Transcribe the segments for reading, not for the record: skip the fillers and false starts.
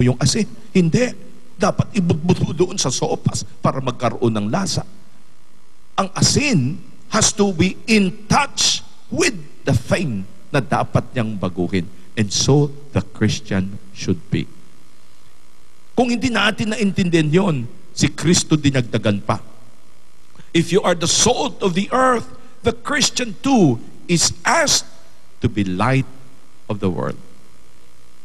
yung asin. Hindi. Dapat ibutbuto doon sa sopas para magkaroon ng lasa. Ang asin has to be in touch with the thing na dapat niyang baguhin. And so, the Christian should be. Kung hindi natin naintindihan yon, si Kristo dinagdagan pa. If you are the salt of the earth, the Christian too is asked to be light of the world.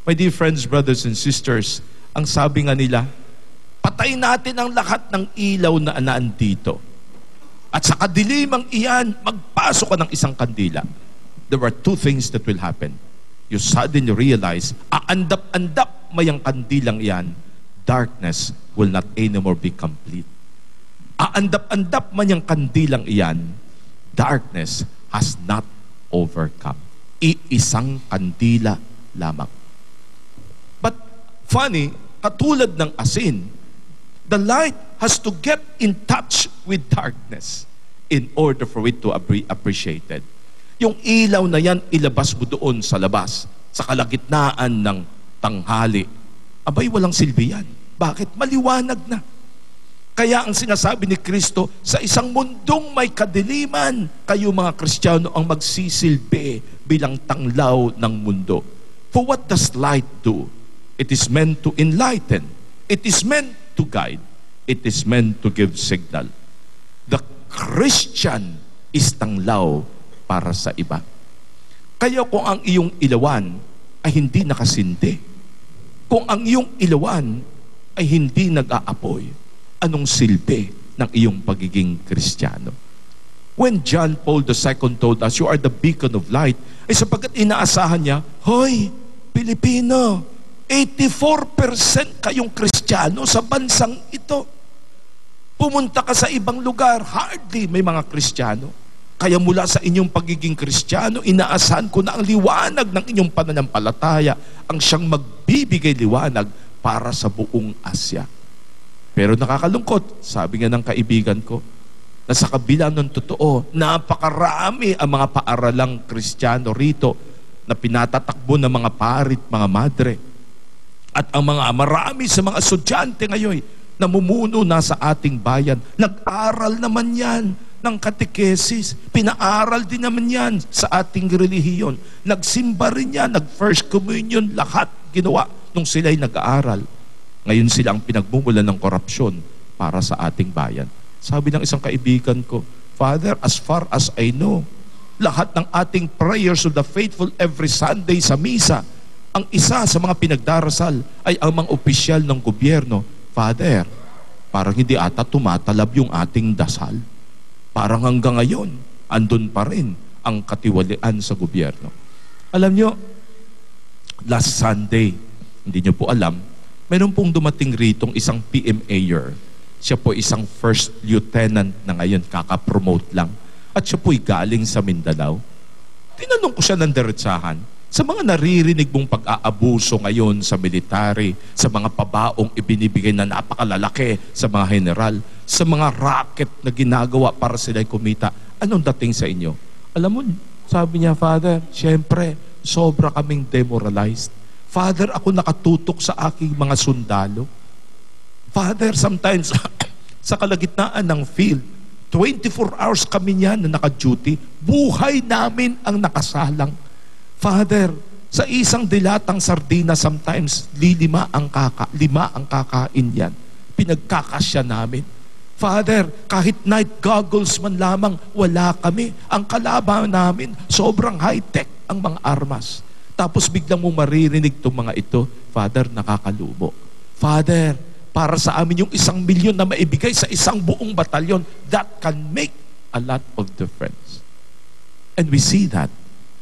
My dear friends, brothers and sisters, ang sabi nga nila, patay natin ang lahat ng ilaw na naandito. At sa kadilimang iyan, magpasok ka ng isang kandila. There are two things that will happen. You suddenly realize, aandap-andap mayang kandilang iyan, darkness will not anymore be complete. Aandap-andap mayang kandilang iyan, darkness has not overcome. Iisang kandila lamang. But funny, katulad ng asin, the light has to get in touch with darkness in order for it to be appreciated. Yung ilaw na yan, ilabas mo doon sa labas, sa kalagitnaan ng tanghali. Abay, walang silbi yan. Bakit? Maliwanag na. Kaya ang sinasabi ni Kristo, sa isang mundong may kadiliman, kayo mga Kristiyano ang magsisilbi bilang tanglaw ng mundo. For what does light do? It is meant to enlighten. It is meant to guide. It is meant to give signal. The Christian is tanglaw para sa iba. Kaya kung ang iyong ilawan ay hindi nakasindi, kung ang iyong ilawan ay hindi nag-aapoy, anong silbi ng iyong pagiging Kristiyano? When John Paul II told us, you are the beacon of light, ay sapagkat inaasahan niya, hoy, Pilipino, 84% kayong Kristiyano sa bansang ito. Pumunta ka sa ibang lugar, hardly may mga Kristiyano. Kaya mula sa inyong pagiging Kristiyano, inaasahan ko na ang liwanag ng inyong pananampalataya ang siyang magbibigay liwanag para sa buong Asya. Pero nakakalungkot, sabi nga ng kaibigan ko, na sa kabila ng totoo, napakarami ang mga paaralang Kristiyano rito na pinatatakbo ng mga parit, mga madre. At ang mga marami sa mga estudyante ngayon, namumuno na sa ating bayan, nag-aral naman yan ng katekesis, pinaaral din naman yan sa ating relihiyon, nagsimba rin yan, nag-first communion, lahat ginawa nung sila'y nag-aaral. Ngayon sila ang pinagmumulan ng korupsyon para sa ating bayan. Sabi ng isang kaibigan ko, Father, as far as I know, lahat ng ating prayers of the faithful every Sunday sa misa, ang isa sa mga pinagdarasal ay ang mga opisyal ng gobyerno. Father, parang hindi ata tumatalab yung ating dasal. Parang hanggang ngayon, andun pa rin ang katiwalian sa gobyerno. Alam nyo, last Sunday, hindi nyo po alam, meron pong dumating ritong isang PMAer. Siya po isang first lieutenant na ngayon, kakapromote lang. At siya po'y galing sa Mindanao. Tinanong ko siya ng diretsahan, sa mga naririnig mong pag-aabuso ngayon sa military, sa mga pabaong ibinibigay na napakalalaki sa mga general, sa mga racket na ginagawa para sila'y kumita, anong dating sa inyo? Alam mo, sabi niya, Father, siyempre, sobra kaming demoralized. Father, ako nakatutok sa aking mga sundalo. Father, sometimes, sa kalagitnaan ng field, 24 hours kami niyan na naka-duty, buhay namin ang nakasalang. Father, sa isang dilatang sardina, sometimes, lima ang kakain yan. Pinagkakasya namin. Father, kahit night goggles man lamang, wala kami. Ang kalaban namin, sobrang high-tech ang mga armas. Tapos biglang mo maririnig itong mga ito, Father, nakakalumo. Father, para sa amin yung 1 milyon na maibigay sa isang buong batalyon, that can make a lot of difference. And we see that.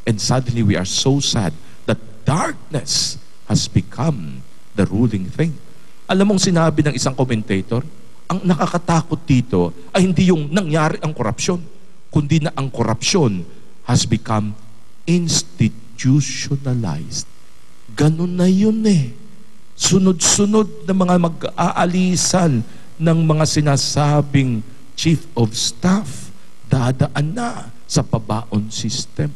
And suddenly we are so sad that darkness has become the ruling thing. Alam mong sinabi ng isang commentator, ang nakakatakot dito ay hindi yung nangyari ang korupsyon, kundi na ang korupsyon has become institutionalized. Ganun na yun eh. Sunod-sunod na mga mag-aalisan ng mga sinasabing chief of staff, dadaan na sa pabaon system.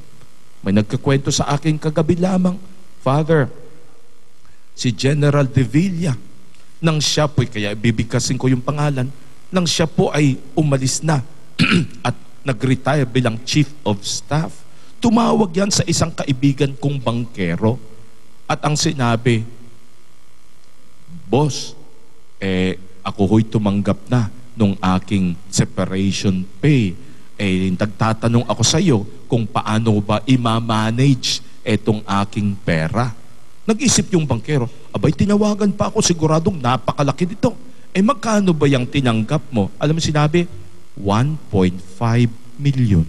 May nagkakwento sa akin kagabi lamang, Father, si General De Villa, nang siya po, kaya bibigkasin ko yung pangalan, nang siya po ay umalis na at nag-retire bilang Chief of Staff, tumawag yan sa isang kaibigan kong bangkero at ang sinabi, Boss, ako ho'y tumanggap na nung aking separation pay. Nagtatanong ako sa iyo kung paano ba i-manage etong aking pera. Nag-isip yung bangkero, abay tinawagan pa ako, siguradong napakalaki nito. Magkano ba yung tinanggap mo? Alam mo sinabi, 1.5 million.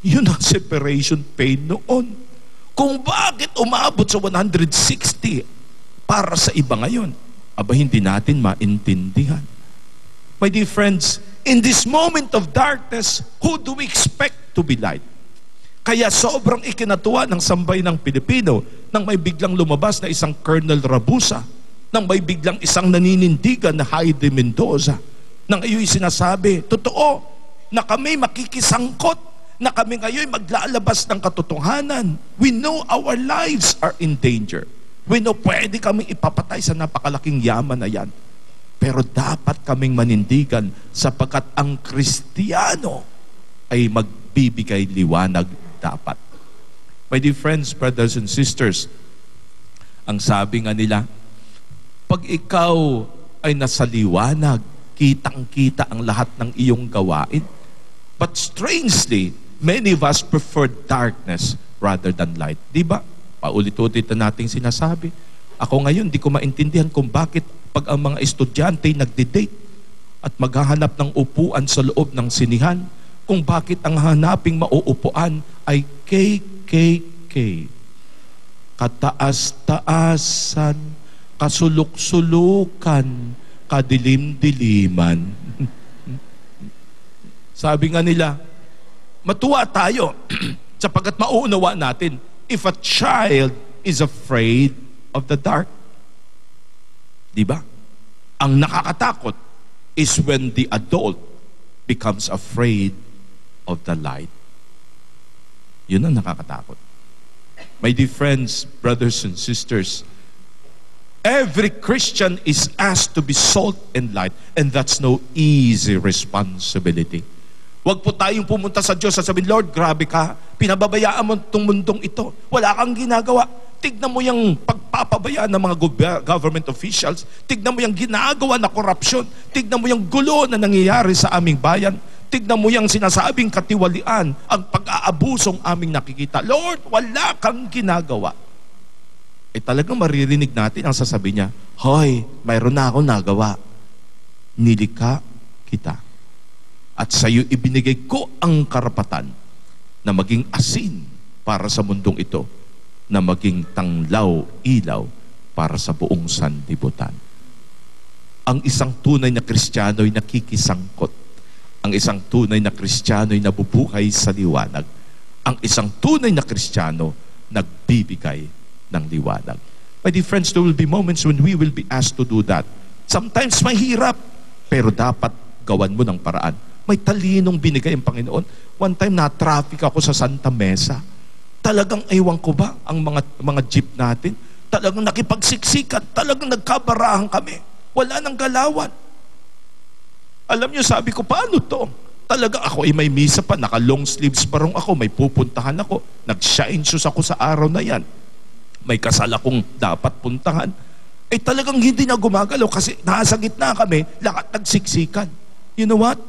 Yun ang separation pay noon. Kung bakit umabot sa 160 para sa iba ngayon, aba hindi natin maintindihan. My dear friends, in this moment of darkness, who do we expect to be light? Kaya sobrang ikinatuwa ng sambayanang Pilipino nang may biglang lumabas na isang Colonel Rabusa, nang may biglang isang naninindigan na Heidi Mendoza, nang ayo'y sinasabi, totoo, na kami makikisangkot, na kami ngayon maglalabas ng katotohanan. We know our lives are in danger. We know pwede kami ipapatay sa napakalaking yaman na yan. Pero dapat kaming manindigan sapagkat ang Kristiyano ay magbibigay liwanag dapat. My dear friends, brothers and sisters, ang sabi nga nila, pag ikaw ay nasa liwanag, kitang-kita ang lahat ng iyong gawain. But strangely, many of us prefer darkness rather than light. Di ba? Paulit-ulit na nating sinasabi. Ako ngayon, di ko maintindihan kung bakit pag ang mga estudyante nagde-date at maghahanap ng upuan sa loob ng sinihan, kung bakit ang hanaping mauupuan ay KKK. Kataas-taasan, kasuluk-sulukan, kadilim-diliman. Sabi nga nila, matuwa tayo sapagkat mauunawa natin if a child is afraid of the dark. Diba? Ang nakakatakot is when the adult becomes afraid of the light. Yun ang nakakatakot. My dear friends, brothers and sisters, every Christian is asked to be salt and light, and that's no easy responsibility. Huwag po tayong pumunta sa Diyos at sabihin, Lord, grabe ka, pinababayaan mo itong mundong ito. Wala kang ginagawa. Tignan mo yung pagpapabayaan ng mga government officials. Tignan mo yung ginagawa na korupsyon. Tignan mo yung gulo na nangyayari sa aming bayan. Tignan mo yung sinasabing katiwalian, ang pag-aabusong aming nakikita. Lord, wala kang ginagawa. Talagang maririnig natin ang sasabihin niya, hoy, mayroon na akong nagawa. Nilikha kita. At sa iyo ibinigay ko ang karapatan na maging asin para sa mundong ito, na maging tanglaw, ilaw para sa buong sanlibutan. Ang isang tunay na Kristiyano ay nakikisangkot. Ang isang tunay na Kristiyano ay nabubuhay sa liwanag. Ang isang tunay na Kristiyano nagbibigay ng liwanag. My dear friends, there will be moments when we will be asked to do that. Sometimes mahirap, pero dapat gawan mo ng paraan. May talinong binigay ang Panginoon. One time na-traffic ako sa Santa Mesa. Talagang ewan ko ba ang mga jeep natin? Talagang nakipagsiksikan. Talagang nagkabarahan kami. Wala nang galawan. Alam niyo, sabi ko, paano to? Talaga ako ay may misa pa. Naka-long sleeves parang ako. May pupuntahan ako. Nag-shine shoes ako sa araw na yan. May kasal akong dapat puntahan. Talagang hindi na gumagalaw kasi nasa gitna kami. Lahat nagsiksikan. You know what?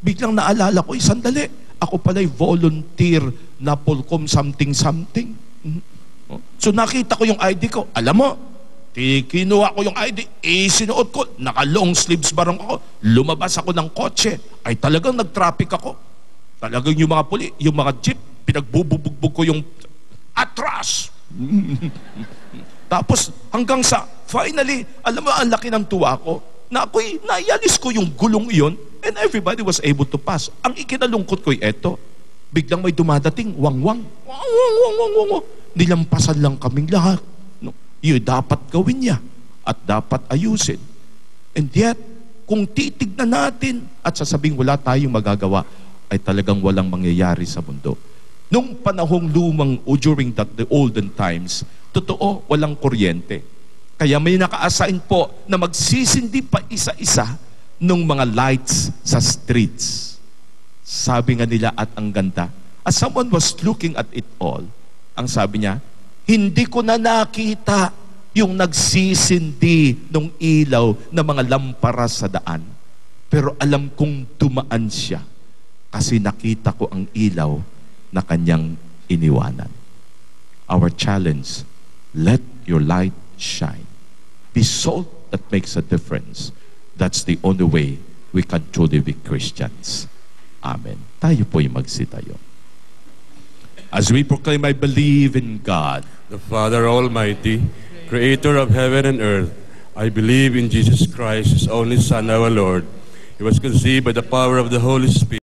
Biglang naalala ko, sandali, ako pala'y volunteer na Polcom something. So nakita ko yung ID ko. Alam mo, kinuha ko yung ID, sinuot ko, naka-long sleeves barang ako, lumabas ako ng kotse, ay talagang nag-traffic ako. Talagang yung mga yung mga jeep, pinagbubugbog ko yung atras. Tapos hanggang sa, finally, alam mo, ang laki ng tuwa ko, na ako'y naialis ko yung gulong iyon, and everybody was able to pass. Ang ikinalungkot ko'y eto, biglang may dumadating, wang-wang. Nilampasan lang kaming lahat. No? Yun dapat gawin niya at dapat ayusin. And yet, kung titignan natin at sasabing wala tayong magagawa, ay talagang walang mangyayari sa mundo. Nung panahong lumang o during the olden times, totoo, walang kuryente. Kaya may naka-assign po na magsisindi pa isa-isa nung mga lights sa streets. Sabi nga nila, at ang ganda. As someone was looking at it all, ang sabi niya, hindi ko na nakita yung nagsisindi ng ilaw na mga lampara sa daan. Pero alam kong dumaan siya kasi nakita ko ang ilaw na kanyang iniwanan. Our challenge, let your light shine. Be salt that makes a difference. That's the only way we can truly be Christians. Amen. Tayo po'y magsitayo. As we proclaim, I believe in God, the Father Almighty, Creator of heaven and earth. I believe in Jesus Christ, His only Son, our Lord. He was conceived by the power of the Holy Spirit.